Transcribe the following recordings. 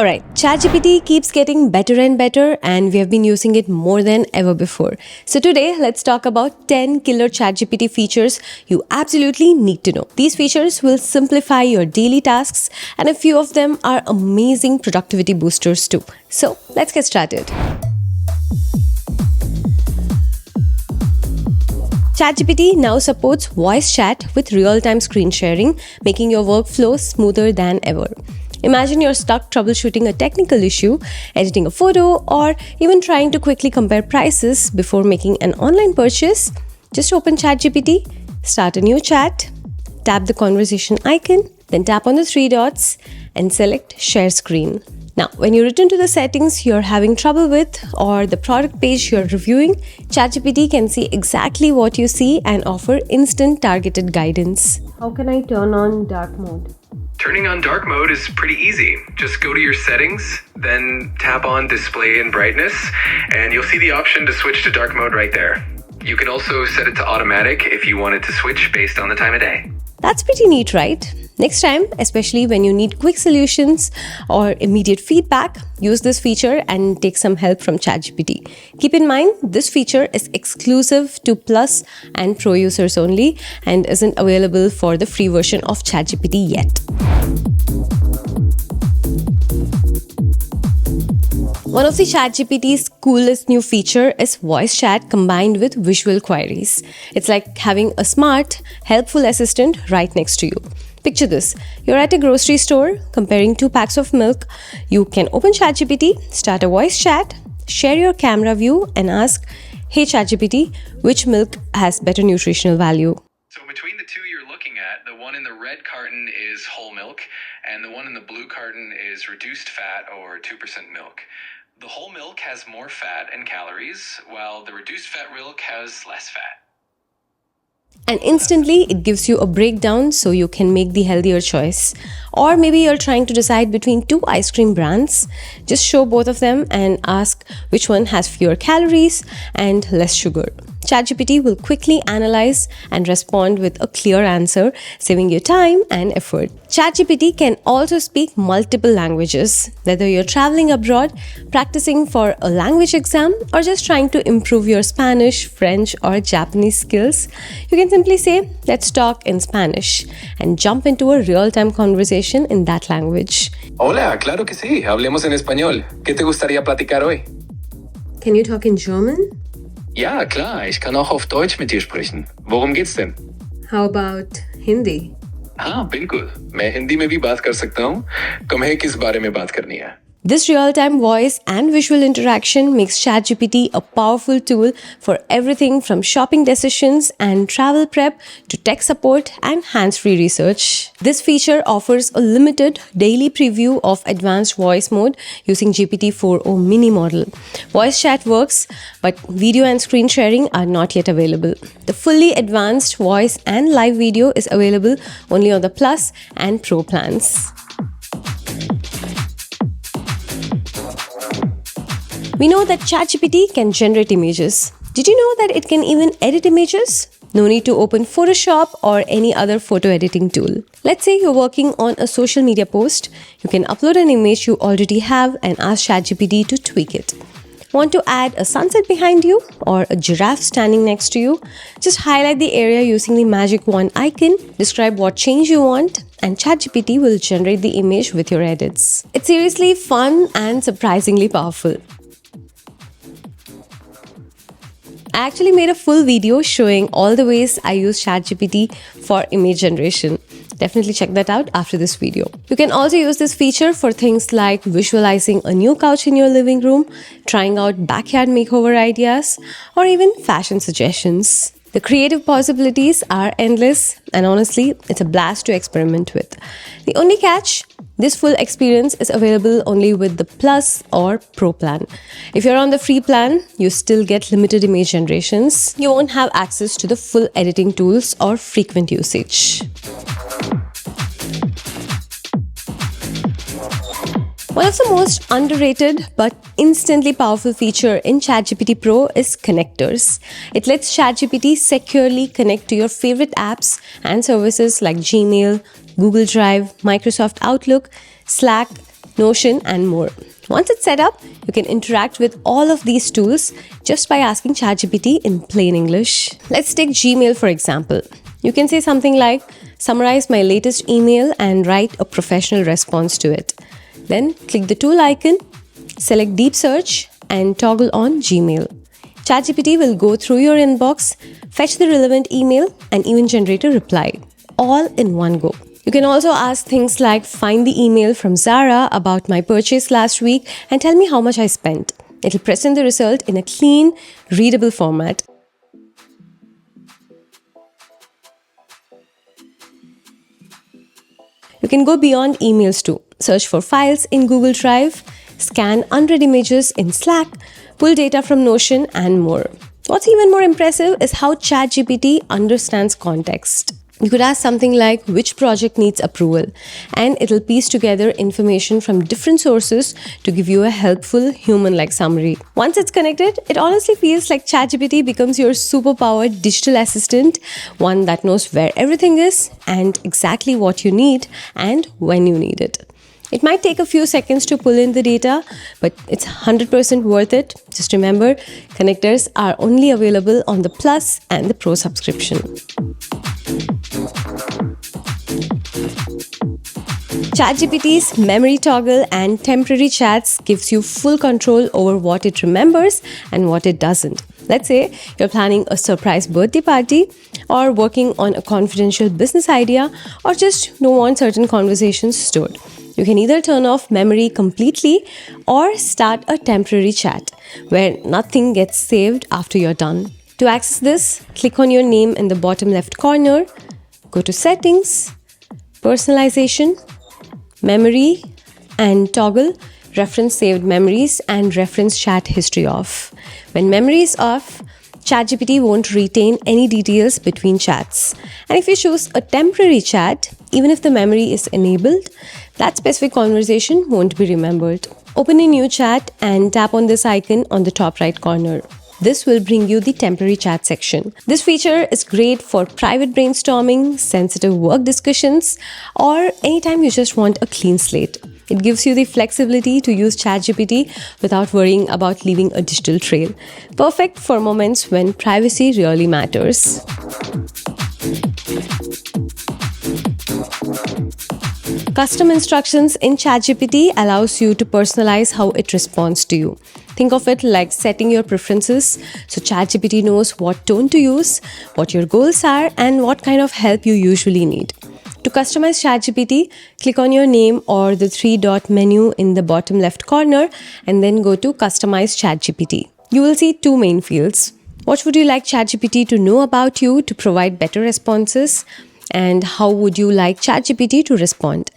Alright, ChatGPT keeps getting better and better, and we have been using it more than ever before. So today, let's talk about 10 killer ChatGPT features you absolutely need to know. These features will simplify your daily tasks, and a few of them are amazing productivity boosters too. So let's get started. ChatGPT now supports voice chat with real-time screen sharing, making your workflow smoother than ever. Imagine you're stuck troubleshooting a technical issue, editing a photo, or even trying to quickly compare prices before making an online purchase. Just open ChatGPT, start a new chat, tap the conversation icon, then tap on the three dots and select Share Screen. Now, when you return to the settings you're having trouble with or the product page you're reviewing, ChatGPT can see exactly what you see and offer instant targeted guidance. How can I turn on dark mode? Turning on dark mode is pretty easy. Just go to your settings, then tap on display and brightness, and you'll see the option to switch to dark mode right there. You can also set it to automatic if you want it to switch based on the time of day. That's pretty neat, right? Next time, especially when you need quick solutions or immediate feedback, use this feature and take some help from ChatGPT. Keep in mind, this feature is exclusive to Plus and Pro users only and isn't available for the free version of ChatGPT yet. One of the ChatGPT's coolest new feature is voice chat combined with visual queries. It's like having a smart, helpful assistant right next to you. Picture this. You're at a grocery store comparing 2 packs of milk. You can open ChatGPT, start a voice chat, share your camera view and ask, "Hey ChatGPT, which milk has better nutritional value?" So between the two you're looking at, the one in the red carton is whole milk, and the one in the blue carton is reduced fat or 2% milk. The whole milk has more fat and calories, while the reduced fat milk has less fat. And instantly it gives you a breakdown so you can make the healthier choice. Or maybe you're trying to decide between 2 ice cream brands. Just show both of them and ask which one has fewer calories and less sugar. ChatGPT will quickly analyze and respond with a clear answer, saving you time and effort. ChatGPT can also speak multiple languages. Whether you're traveling abroad, practicing for a language exam, or just trying to improve your Spanish, French, or Japanese skills, you can simply say, "Let's talk in Spanish," and jump into a real-time conversation in that language. Hola, claro que sí. Hablemos en español. ¿Qué te gustaría platicar hoy? Can you talk in German? Ja, klar. Ich kann auch auf Deutsch mit dir sprechen. Worum geht's denn? How about Hindi? हाँ, बिल्कुल. मैं हिंदी में भी बात कर सकता हूँ. तुम्हें किस बारे में बात करनी है? This real-time voice and visual interaction makes ChatGPT a powerful tool for everything from shopping decisions and travel prep to tech support and hands-free research. This feature offers a limited daily preview of advanced voice mode using GPT-4o mini model. Voice chat works, but video and screen sharing are not yet available. The fully advanced voice and live video is available only on the Plus and Pro plans. We know that ChatGPT can generate images. Did you know that it can even edit images? No need to open Photoshop or any other photo editing tool. Let's say you're working on a social media post. You can upload an image you already have and ask ChatGPT to tweak it. Want to add a sunset behind you or a giraffe standing next to you? Just highlight the area using the magic wand icon, describe what change you want, and ChatGPT will generate the image with your edits. It's seriously fun and surprisingly powerful. I actually made a full video showing all the ways I use ChatGPT for image generation. Definitely check that out after this video. You can also use this feature for things like visualizing a new couch in your living room, trying out backyard makeover ideas, or even fashion suggestions. The creative possibilities are endless, and honestly, it's a blast to experiment with. The only catch? This full experience is available only with the Plus or Pro plan. If you're on the free plan, you still get limited image generations. You won't have access to the full editing tools or frequent usage. One of the most underrated but instantly powerful feature in ChatGPT Pro is connectors. It lets ChatGPT securely connect to your favorite apps and services like Gmail, Google Drive, Microsoft Outlook, Slack, Notion, and more. Once it's set up, you can interact with all of these tools just by asking ChatGPT in plain English. Let's take Gmail for example. You can say something like, summarize my latest email and write a professional response to it. Then click the tool icon, select deep search, and toggle on Gmail. ChatGPT will go through your inbox, fetch the relevant email, and even generate a reply, all in one go. You can also ask things like, find the email from Zara about my purchase last week and tell me how much I spent. It'll present the result in a clean, readable format. You can go beyond emails too. Search for files in Google Drive, scan unread images in Slack, pull data from Notion, and more. What's even more impressive is how ChatGPT understands context. You could ask something like, which project needs approval? And it'll piece together information from different sources to give you a helpful, human-like summary. Once it's connected, it honestly feels like ChatGPT becomes your super-powered digital assistant, one that knows where everything is and exactly what you need and when you need it. It might take a few seconds to pull in the data, but it's 100% worth it. Just remember, connectors are only available on the Plus and the Pro subscription. ChatGPT's memory toggle and temporary chats gives you full control over what it remembers and what it doesn't. Let's say you're planning a surprise birthday party or working on a confidential business idea or just don't want certain conversations stored. You can either turn off memory completely or start a temporary chat where nothing gets saved after you're done. To access this, click on your name in the bottom left corner, go to Settings, Personalization, Memory, and toggle Reference Saved Memories and Reference Chat History off. When memory is off, ChatGPT won't retain any details between chats. And if you choose a temporary chat, even if the memory is enabled, that specific conversation won't be remembered. Open a new chat and tap on this icon on the top right corner. This will bring you the temporary chat section. This feature is great for private brainstorming, sensitive work discussions, or anytime you just want a clean slate. It gives you the flexibility to use ChatGPT without worrying about leaving a digital trail. Perfect for moments when privacy really matters. Custom instructions in ChatGPT allows you to personalize how it responds to you. Think of it like setting your preferences so ChatGPT knows what tone to use, what your goals are, and what kind of help you usually need. To customize ChatGPT, click on your name or the three-dot menu in the bottom left corner and then go to Customize ChatGPT. You will see two main fields. What would you like ChatGPT to know about you to provide better responses? And how would you like ChatGPT to respond?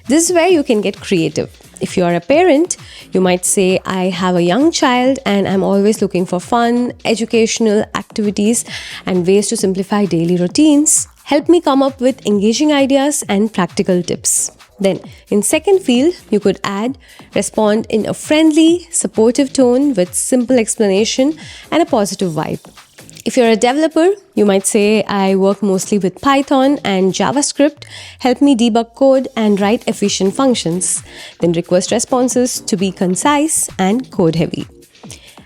This is where you can get creative. If you are a parent, you might say, I have a young child and I'm always looking for fun, educational activities and ways to simplify daily routines. Help me come up with engaging ideas and practical tips. Then, in second field, you could add, respond in a friendly, supportive tone with simple explanation and a positive vibe. If you're a developer, you might say, I work mostly with Python and JavaScript. Help me debug code and write efficient functions. Then request responses to be concise and code heavy.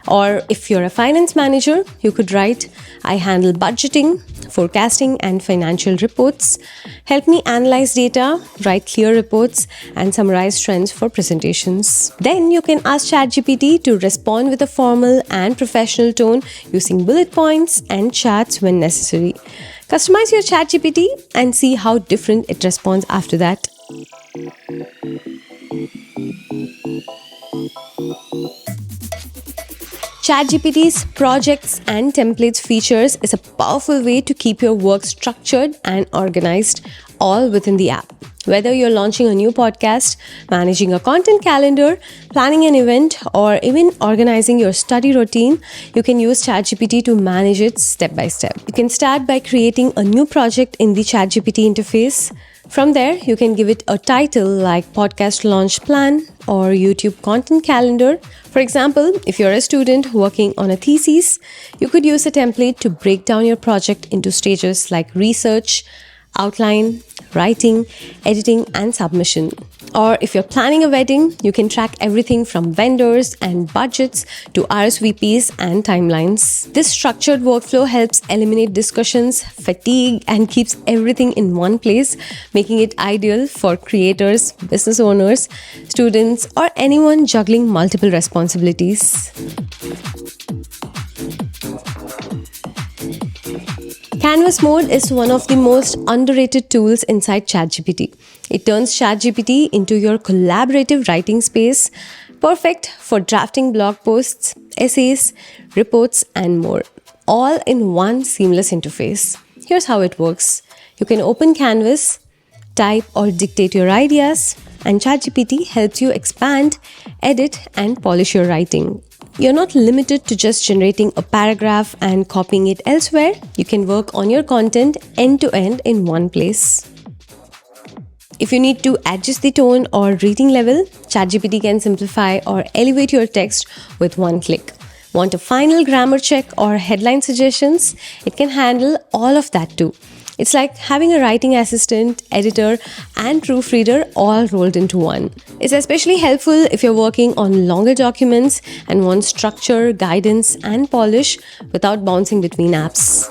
Or if you're a finance manager, you could write, I handle budgeting, forecasting, and financial reports. Help me analyze data, write clear reports, and summarize trends for presentations. Then you can ask ChatGPT to respond with a formal and professional tone using bullet points and charts when necessary. Customize your ChatGPT and see how different it responds after that. ChatGPT's projects and templates features is a powerful way to keep your work structured and organized, all within the app. Whether you're launching a new podcast, managing a content calendar, planning an event, or even organizing your study routine, you can use ChatGPT to manage it step by step. You can start by creating a new project in the ChatGPT interface. From there, you can give it a title like Podcast Launch Plan or YouTube Content Calendar. For example, if you're a student working on a thesis, you could use a template to break down your project into stages like research, outline, writing, editing, and submission. Or if you're planning a wedding, you can track everything from vendors and budgets to RSVPs and timelines. This structured workflow helps eliminate discussions, fatigue, and keeps everything in one place, making it ideal for creators, business owners, students, or anyone juggling multiple responsibilities. Canvas mode is one of the most underrated tools inside ChatGPT. It turns ChatGPT into your collaborative writing space, perfect for drafting blog posts, essays, reports, and more, all in one seamless interface. Here's how it works. You can open Canvas, type or dictate your ideas, and ChatGPT helps you expand, edit, and polish your writing. You're not limited to just generating a paragraph and copying it elsewhere. You can work on your content end to end in one place. If you need to adjust the tone or reading level, ChatGPT can simplify or elevate your text with one click. Want a final grammar check or headline suggestions? It can handle all of that too. It's like having a writing assistant, editor, and proofreader all rolled into one. It's especially helpful if you're working on longer documents and want structure, guidance, and polish without bouncing between apps.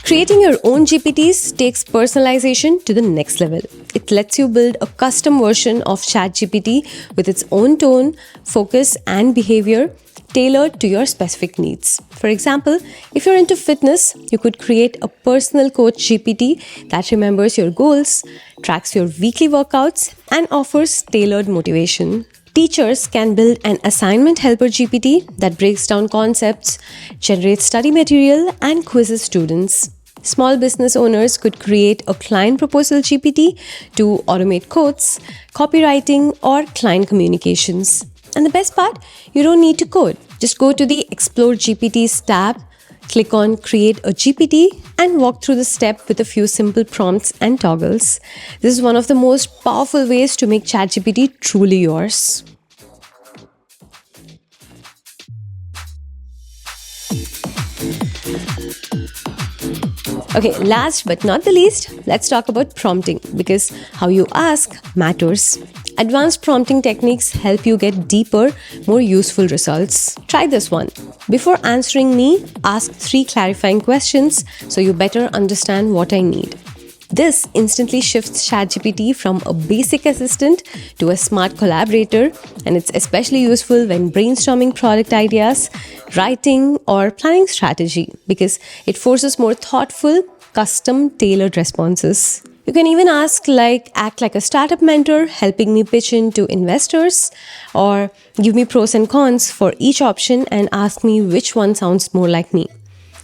Creating your own GPTs takes personalization to the next level. It lets you build a custom version of ChatGPT with its own tone, focus, and behavior tailored to your specific needs. For example, if you're into fitness, you could create a personal coach GPT that remembers your goals, tracks your weekly workouts, and offers tailored motivation. Teachers can build an assignment helper GPT that breaks down concepts, generates study material, and quizzes students. Small business owners could create a client proposal GPT to automate quotes, copywriting, or client communications. And the best part, you don't need to code. Just go to the Explore GPTs tab, click on Create a GPT, and walk through the step with a few simple prompts and toggles. This is one of the most powerful ways to make ChatGPT truly yours. Okay, last but not the least, let's talk about prompting because how you ask matters. Advanced prompting techniques help you get deeper, more useful results. Try this one. Before answering me, ask 3 clarifying questions so you better understand what I need. This instantly shifts ChatGPT from a basic assistant to a smart collaborator, and it's especially useful when brainstorming product ideas, writing, or planning strategy because it forces more thoughtful, custom, tailored responses. You can even act like a startup mentor, helping me pitch in to investors, or give me pros and cons for each option and ask me which one sounds more like me.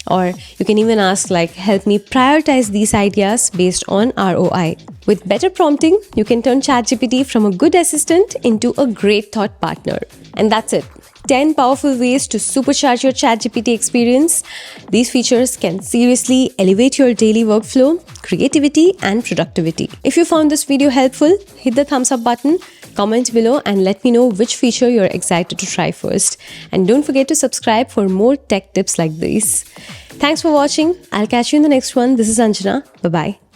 Or you can even ask help me prioritize these ideas based on ROI. With better prompting, you can turn ChatGPT from a good assistant into a great thought partner. And that's it. 10 powerful ways to supercharge your ChatGPT experience. These features can seriously elevate your daily workflow, creativity, and productivity. If you found this video helpful, hit the thumbs up button, comment below, and let me know which feature you're excited to try first. And don't forget to subscribe for more tech tips like these. Thanks for watching. I'll catch you in the next one. This is Anjana. Bye-bye.